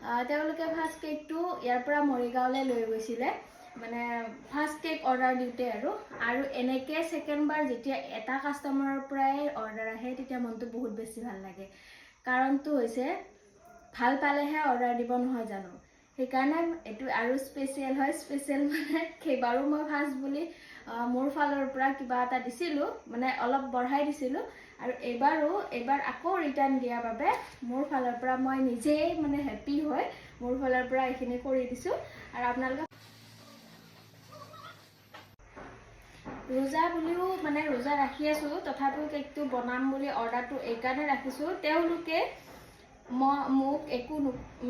তেওঁলোকে ফাৰ্ষ্ট কেকটো ইয়াৰ পৰা মৰিগাঁৱলৈ লৈ গৈছিলে মানে ফাৰ্ষ্ট কেক অৰ্ডাৰ দিওঁতে আৰু এনেকৈ ছেকেণ্ডবাৰ যেতিয়া এটা কাষ্টমাৰৰ পৰাই অৰ্ডাৰ আহে তেতিয়া মনটো বহুত বেছি ভাল লাগে কাৰণটো হৈছে ভাল পালেহে অৰ্ডাৰ দিব নহয় জানো সেইকাৰণে এইটো আৰু স্পেচিয়েল হয় স্পেচিয়েল মানে সেইবাৰো মই ফাৰ্ষ্ট বুলি মোৰ ফালৰ পৰা কিবা এটা দিছিলোঁ মানে অলপ বঢ়াই দিছিলোঁ আৰু এইবাৰ আকৌ ৰিটাৰ্ণ দিয়াৰ বাবে মোৰ ফালৰ পৰা মই নিজেই মানে হেপী হৈ মোৰ ফালৰ পৰা এইখিনি কৰি দিছোঁ আৰু আপোনালোকে ৰোজা বুলিও মানে ৰোজা ৰাখি আছোঁ তথাপিও কেকটো বনাম বুলি অৰ্ডাৰটো এইকাৰণে ৰাখিছোঁ তেওঁলোকে মোক একো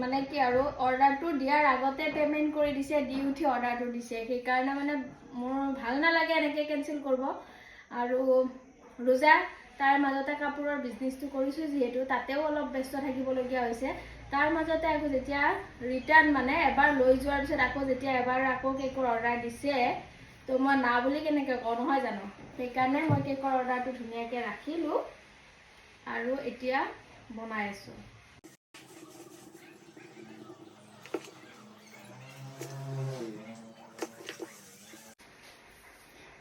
মানে কি আৰু অৰ্ডাৰটো দিয়াৰ আগতে পে'মেণ্ট কৰি দিছে দি উঠি অৰ্ডাৰটো দিছে সেইকাৰণে মানে মোৰ ভাল নালাগে এনেকৈ কেঞ্চেল কৰিব আৰু ৰোজা তাৰ মাজতে কাপোৰৰ বিজনেছটো কৰিছোঁ যিহেতু তাতেও অলপ ব্যস্ত থাকিবলগীয়া হৈছে তাৰ মাজতে আকৌ যেতিয়া ৰিটাৰ্ণ মানে এবাৰ লৈ যোৱাৰ পিছত আকৌ যেতিয়া এবাৰ আকৌ কেকৰ অৰ্ডাৰ দিছে তো মই না বুলি কেনেকৈ কওঁ নহয় জানো সেইকাৰণে মই কেকৰ অৰ্ডাৰটো ধুনীয়াকৈ ৰাখিলোঁ আৰু এতিয়া বনাই আছোঁ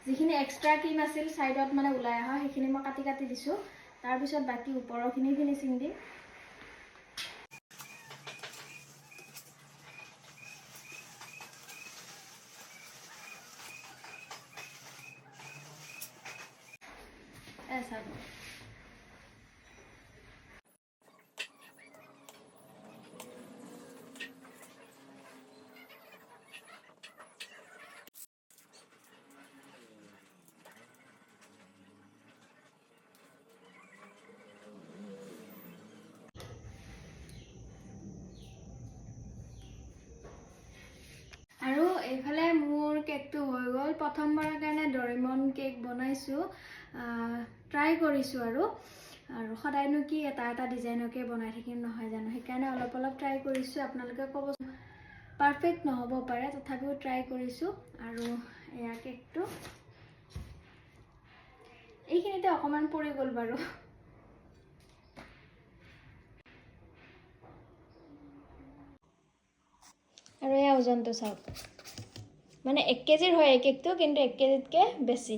যিখিনি এক্সট্ৰা ক্ৰীম আছিল ছাইডত মানে ওলাই অহা সেইখিনি মই কাটি দিছোঁ তাৰপিছত বাকী ওপৰৰখিনি ফিনিচিং দিম চাব আৰু এইফালে মোৰ কেকটো হৈ গ'ল প্ৰথমবাৰৰ কাৰণে ডৰেমন কেক বনাইছোঁ ট্ৰাই কৰিছোঁ আৰু সদায়নো কি এটা ডিজাইনকে বনাই থাকিম নহয় জানো সেইকাৰণে অলপ ট্ৰাই কৰিছোঁ আপোনালোকে ক'ব পাৰফেক্ট নহ'ব পাৰে তথাপিও ট্ৰাই কৰিছোঁ আৰু এয়া কেকটো এইখিনিতে অকণমান পৰি গ'ল বাৰু আৰু এয়া ওজনটো চাওক মানে 1 কেজিৰ হয় এই কেকটো কিন্তু 1 কেজিতকৈ বেছি